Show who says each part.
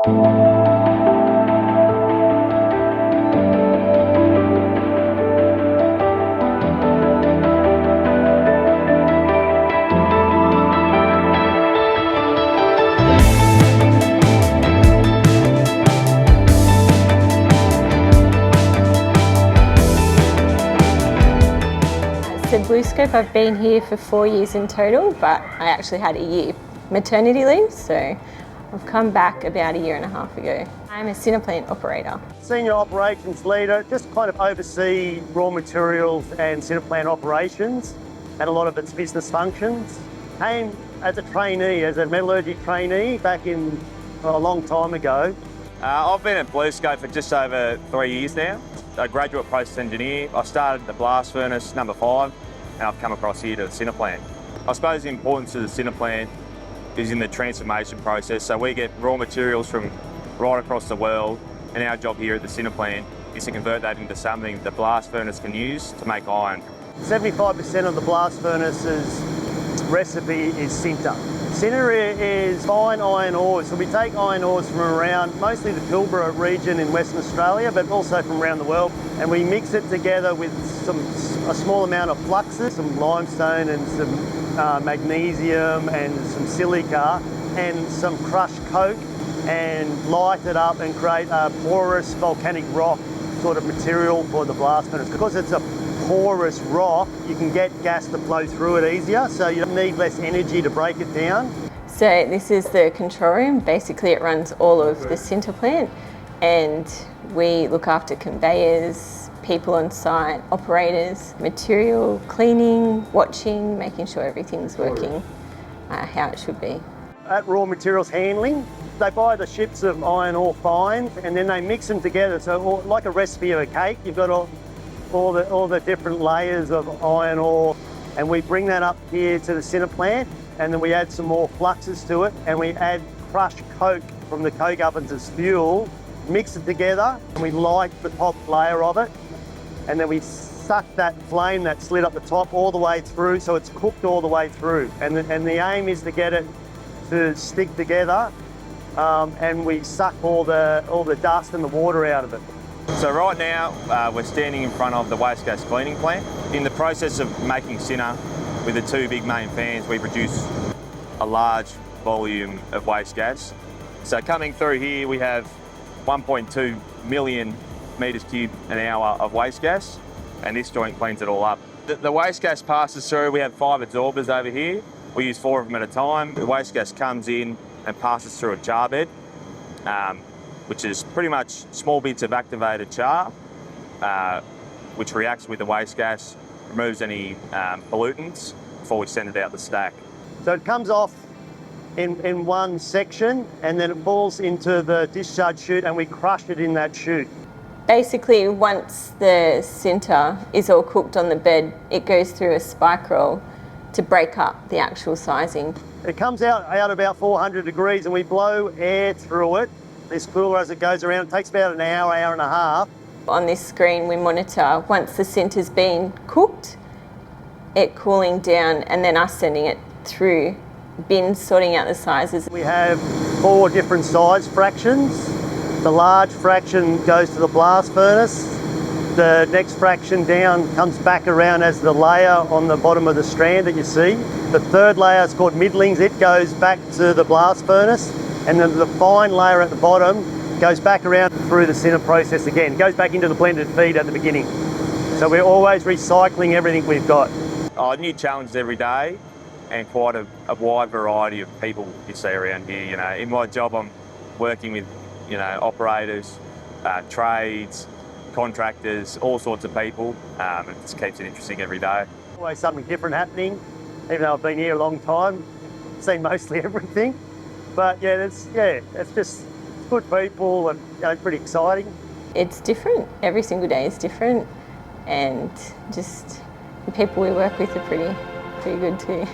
Speaker 1: So BlueScope, I've been here for 4 years in total, but I actually had a year maternity leave, so I've come back about a year and a half ago. I'm a Sinter Plant operator.
Speaker 2: Senior operations leader, just kind of oversee raw materials and Sinter Plant operations and a lot of its business functions. Came as a trainee, as a metallurgy trainee back in a long time ago.
Speaker 3: I've been at BlueScope for just over 3 years now. A graduate process engineer. I started at the blast furnace number 5 and I've come across here to the Sinter Plant. I suppose the importance of the Sinter Plant is in the transformation process. So we get raw materials from right across the world, and our job here at the Sinter Plant is to convert that into something the blast furnace can use to make iron.
Speaker 2: 75% of the blast furnace's recipe is Sinter. Sinter is fine iron ores, so we take iron ores from around mostly the Pilbara region in Western Australia, but also from around the world, and we mix it together with a small amount of fluxes, some limestone and some magnesium and some silica and some crushed coke, and light it up and create a porous volcanic rock sort of material for the blast furnace. Because it's a porous rock, you can get gas to flow through it easier, so you need less energy to break it down.
Speaker 1: So this is the control room. Basically it runs all of the Sinter Plant, and we look after conveyors, people on site, operators, material, cleaning, watching, making sure everything's working how it should be.
Speaker 2: At raw materials handling, they buy the ships of iron ore fines and then they mix them together. So like a recipe of a cake, you've got all the different layers of iron ore, and we bring that up here to the Sinter Plant, and then we add some more fluxes to it, and we add crushed coke from the coke ovens as fuel, mix it together, and we light the top layer of it, and then we suck that flame that's lit up the top all the way through, so it's cooked all the way through. And the aim is to get it to stick together, and we suck all the dust and the water out of it.
Speaker 3: So right now we're standing in front of the waste gas cleaning plant. In the process of making Sinter, with the 2 big main fans, we produce a large volume of waste gas. So coming through here, we have 1.2 million metres cubed an hour of waste gas, and this joint cleans it all up. The waste gas passes through. We have 5 absorbers over here. We use 4 of them at a time. The waste gas comes in and passes through a char bed, which is pretty much small bits of activated char, which reacts with the waste gas, removes any pollutants before we send it out the stack.
Speaker 2: So it comes off in one section, and then it falls into the discharge chute, and we crush it in that chute.
Speaker 1: Basically, once the Sinter is all cooked on the bed, it goes through a spike roll to break up the actual sizing.
Speaker 2: It comes out about 400 degrees, and we blow air through it. This cooler as it goes around. It takes about an hour, hour and a half.
Speaker 1: On this screen we monitor once the Sinter's been cooked, it cooling down, and then us sending it through bins, sorting out the sizes.
Speaker 2: We have 4 different size fractions. The large fraction goes to the blast furnace. The next fraction down comes back around as the layer on the bottom of the strand that you see. The 3rd layer is called middlings. It goes back to the blast furnace. And then the fine layer at the bottom goes back around through the Sinter process again. It goes back into the blended feed at the beginning. So we're always recycling everything we've got.
Speaker 3: New challenges every day, and quite a wide variety of people you see around here. You know, in my job I'm working with, operators, trades, contractors, all sorts of people. It just keeps it interesting every day.
Speaker 2: Always something different happening. Even though I've been here a long time, seen mostly everything. But it's just good people and pretty exciting.
Speaker 1: It's different. Every single day is different, and just the people we work with are pretty good too.